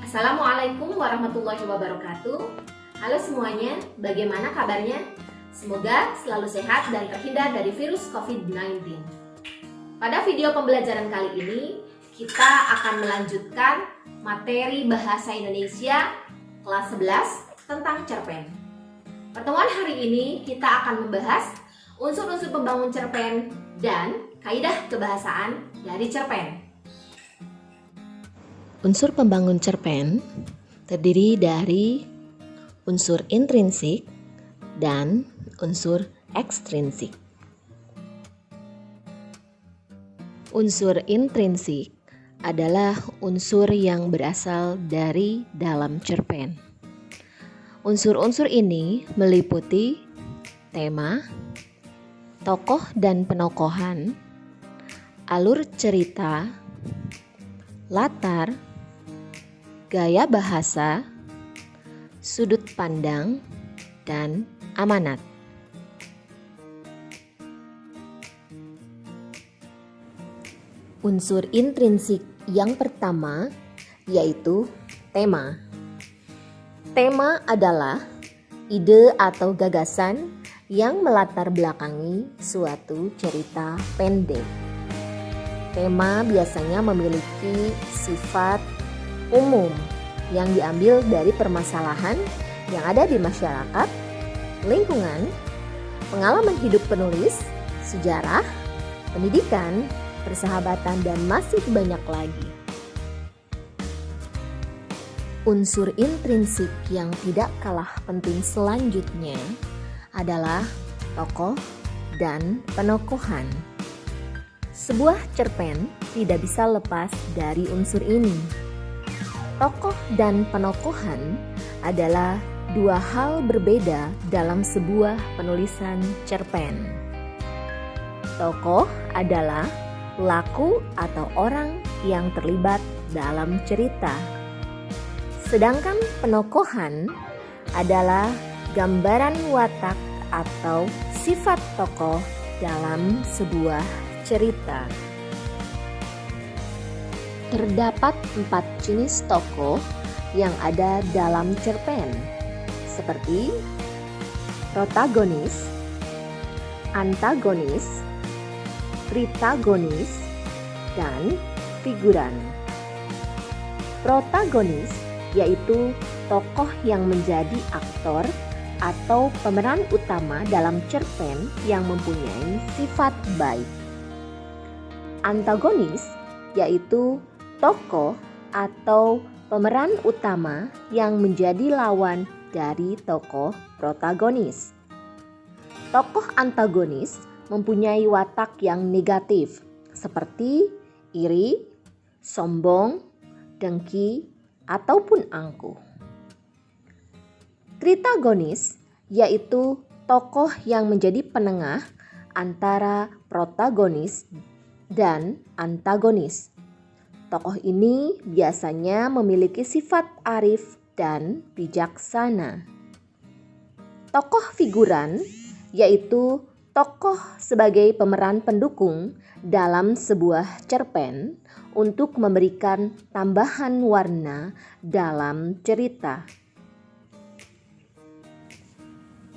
Assalamualaikum warahmatullahi wabarakatuh. Halo semuanya, bagaimana kabarnya? Semoga selalu sehat dan terhindar dari virus COVID-19. Pada video pembelajaran kali ini, kita akan melanjutkan materi Bahasa Indonesia kelas 11 tentang cerpen. Pertemuan hari ini kita akan membahas unsur-unsur pembangun cerpen dan kaidah kebahasaan dari cerpen. Unsur pembangun cerpen terdiri dari unsur intrinsik dan unsur ekstrinsik. Unsur intrinsik adalah unsur yang berasal dari dalam cerpen. Unsur-unsur ini meliputi tema, tokoh dan penokohan, alur cerita, latar, gaya bahasa, sudut pandang, dan amanat. Unsur intrinsik yang pertama yaitu tema. Tema adalah ide atau gagasan yang melatar belakangi suatu cerita pendek. Tema biasanya memiliki sifat umum yang diambil dari permasalahan yang ada di masyarakat, lingkungan, pengalaman hidup penulis, sejarah, pendidikan, persahabatan, dan masih banyak lagi. Unsur intrinsik yang tidak kalah penting selanjutnya adalah tokoh dan penokohan. Sebuah cerpen tidak bisa lepas dari unsur ini. Tokoh dan penokohan adalah dua hal berbeda dalam sebuah penulisan cerpen. Tokoh adalah pelaku atau orang yang terlibat dalam cerita. Sedangkan penokohan adalah gambaran watak atau sifat tokoh dalam sebuah cerita. Terdapat 4 jenis tokoh yang ada dalam cerpen, seperti protagonis, antagonis, pritagonis, dan figuran. Protagonis yaitu tokoh yang menjadi aktor atau pemeran utama dalam cerpen yang mempunyai sifat baik. Antagonis yaitu tokoh atau pemeran utama yang menjadi lawan dari tokoh protagonis. Tokoh antagonis mempunyai watak yang negatif seperti iri, sombong, dengki, ataupun angkuh. Tritagonis yaitu tokoh yang menjadi penengah antara protagonis dan antagonis. Tokoh ini biasanya memiliki sifat arif dan bijaksana. Tokoh figuran yaitu tokoh sebagai pemeran pendukung dalam sebuah cerpen untuk memberikan tambahan warna dalam cerita.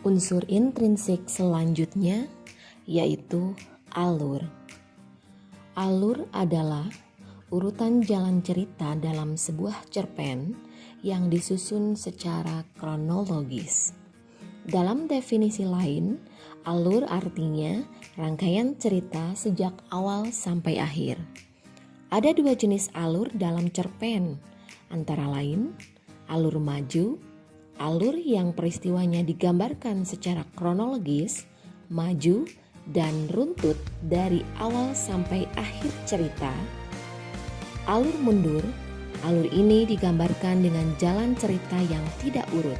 Unsur intrinsik selanjutnya yaitu alur. Alur adalah urutan jalan cerita dalam sebuah cerpen yang disusun secara kronologis. Dalam definisi lain, alur artinya rangkaian cerita sejak awal sampai akhir. Ada 2 jenis alur dalam cerpen, antara lain alur maju, alur yang peristiwanya digambarkan secara kronologis, maju dan runtut dari awal sampai akhir cerita. Alur mundur, alur ini digambarkan dengan jalan cerita yang tidak urut.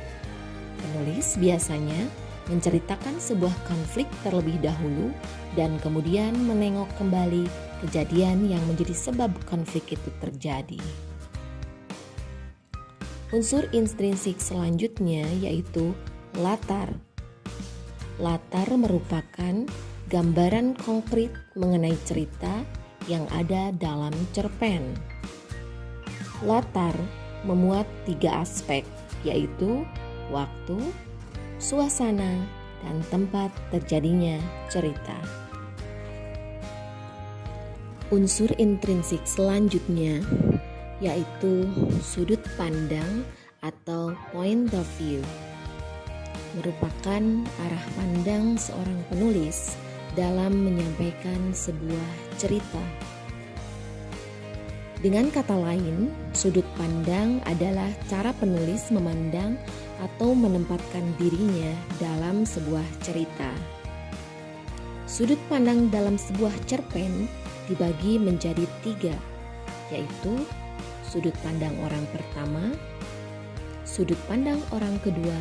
Penulis biasanya menceritakan sebuah konflik terlebih dahulu dan kemudian menengok kembali kejadian yang menjadi sebab konflik itu terjadi. Unsur intrinsik selanjutnya yaitu latar. Latar merupakan gambaran konkret mengenai cerita yang ada dalam cerpen. Latar memuat 3 aspek, yaitu waktu, suasana, dan tempat terjadinya cerita. Unsur intrinsik selanjutnya yaitu sudut pandang atau point of view, merupakan arah pandang seorang penulis dalam menyampaikan sebuah cerita. Dengan kata lain, sudut pandang adalah cara penulis memandang atau menempatkan dirinya dalam sebuah cerita. Sudut pandang dalam sebuah cerpen dibagi menjadi 3, yaitu sudut pandang orang pertama, sudut pandang orang kedua,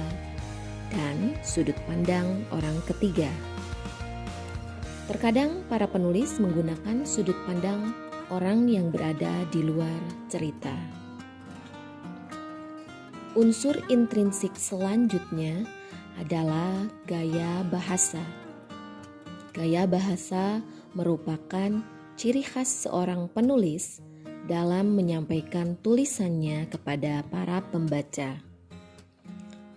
dan sudut pandang orang ketiga. Terkadang para penulis menggunakan sudut pandang orang yang berada di luar cerita. Unsur intrinsik selanjutnya adalah gaya bahasa. Gaya bahasa merupakan ciri khas seorang penulis dalam menyampaikan tulisannya kepada para pembaca.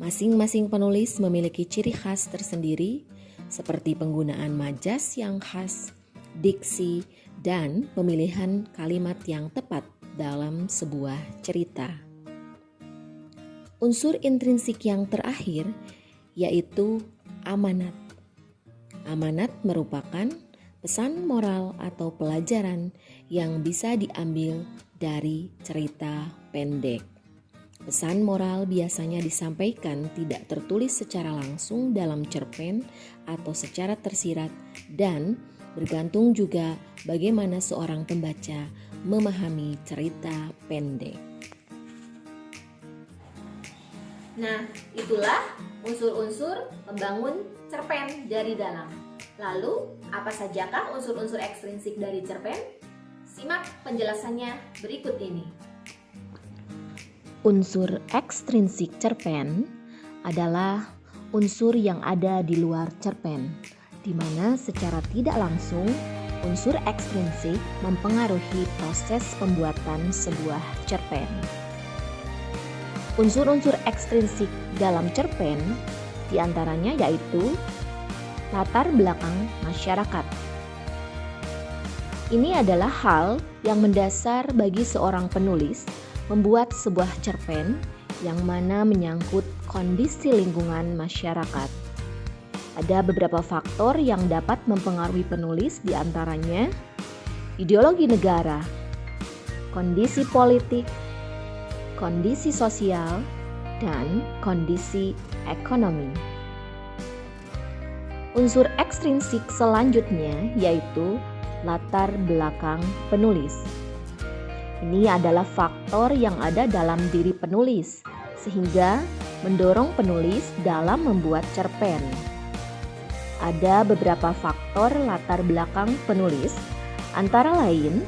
Masing-masing penulis memiliki ciri khas tersendiri seperti penggunaan majas yang khas, diksi, dan pemilihan kalimat yang tepat dalam sebuah cerita. Unsur intrinsik yang terakhir yaitu amanat. Amanat merupakan pesan moral atau pelajaran yang bisa diambil dari cerita pendek. Pesan moral biasanya disampaikan tidak tertulis secara langsung dalam cerpen atau secara tersirat dan bergantung juga bagaimana seorang pembaca memahami cerita pendek. Nah, itulah unsur-unsur membangun cerpen dari dalam. Lalu, apa sajakah unsur-unsur ekstrinsik dari cerpen? Simak penjelasannya berikut ini. Unsur ekstrinsik cerpen adalah unsur yang ada di luar cerpen, di mana secara tidak langsung unsur ekstrinsik mempengaruhi proses pembuatan sebuah cerpen. Unsur-unsur ekstrinsik dalam cerpen diantaranya yaitu latar belakang masyarakat. Ini adalah hal yang mendasar bagi seorang penulis membuat sebuah cerpen yang mana menyangkut kondisi lingkungan masyarakat. Ada beberapa faktor yang dapat mempengaruhi penulis, diantaranya ideologi negara, kondisi politik, kondisi sosial, dan kondisi ekonomi. Unsur ekstrinsik selanjutnya yaitu latar belakang penulis. Ini adalah faktor yang ada dalam diri penulis, sehingga mendorong penulis dalam membuat cerpen. Ada beberapa faktor latar belakang penulis, antara lain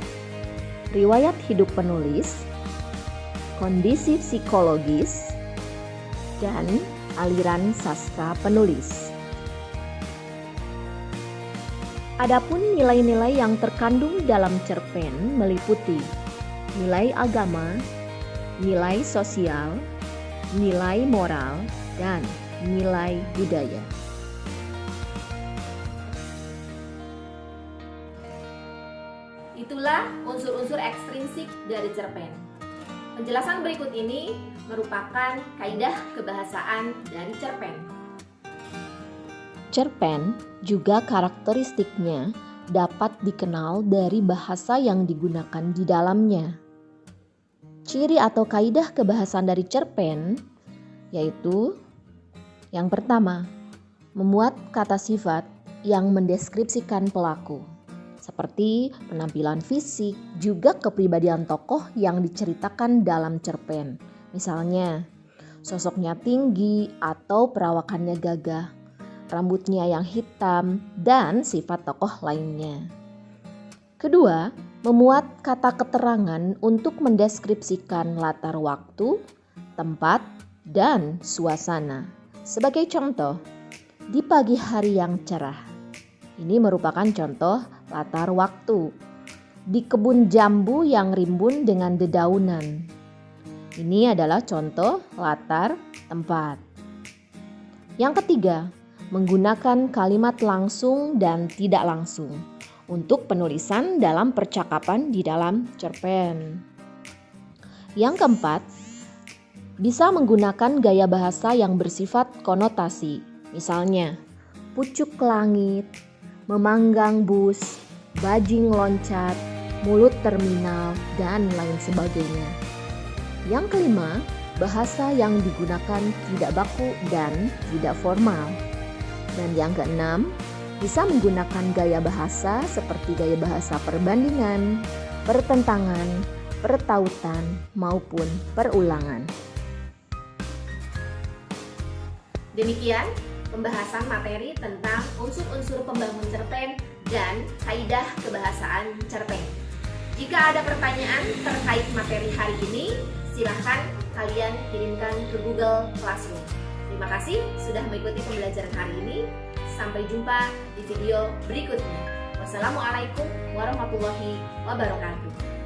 riwayat hidup penulis, kondisi psikologis, dan aliran sastra penulis. Adapun nilai-nilai yang terkandung dalam cerpen meliputi nilai agama, nilai sosial, nilai moral, dan nilai budaya. Itulah unsur-unsur ekstrinsik dari cerpen. Penjelasan berikut ini merupakan kaidah kebahasaan dari cerpen. Cerpen juga karakteristiknya dapat dikenal dari bahasa yang digunakan di dalamnya. Ciri atau kaidah kebahasaan dari cerpen yaitu yang pertama, memuat kata sifat yang mendeskripsikan pelaku, seperti penampilan fisik, juga kepribadian tokoh yang diceritakan dalam cerpen. Misalnya, sosoknya tinggi atau perawakannya gagah, rambutnya yang hitam, dan sifat tokoh lainnya. Kedua, memuat kata keterangan untuk mendeskripsikan latar waktu, tempat, dan suasana. Sebagai contoh, di pagi hari yang cerah. Ini merupakan contoh latar waktu. Di kebun jambu yang rimbun dengan dedaunan. Ini adalah contoh latar tempat. Yang ketiga, menggunakan kalimat langsung dan tidak langsung untuk penulisan dalam percakapan di dalam cerpen. Yang keempat, bisa menggunakan gaya bahasa yang bersifat konotasi. Misalnya, pucuk langit, memanggang bus, bajing loncat, mulut terminal, dan lain sebagainya. Yang kelima, bahasa yang digunakan tidak baku dan tidak formal. Dan yang keenam, bisa menggunakan gaya bahasa seperti gaya bahasa perbandingan, pertentangan, pertautan, maupun perulangan. Demikian pembahasan materi tentang unsur-unsur pembangun cerpen dan kaidah kebahasaan cerpen. Jika ada pertanyaan terkait materi hari ini, silahkan kalian kirimkan ke Google Classroom. Terima kasih sudah mengikuti pembelajaran hari ini. Sampai jumpa di video berikutnya. Wassalamualaikum warahmatullahi wabarakatuh.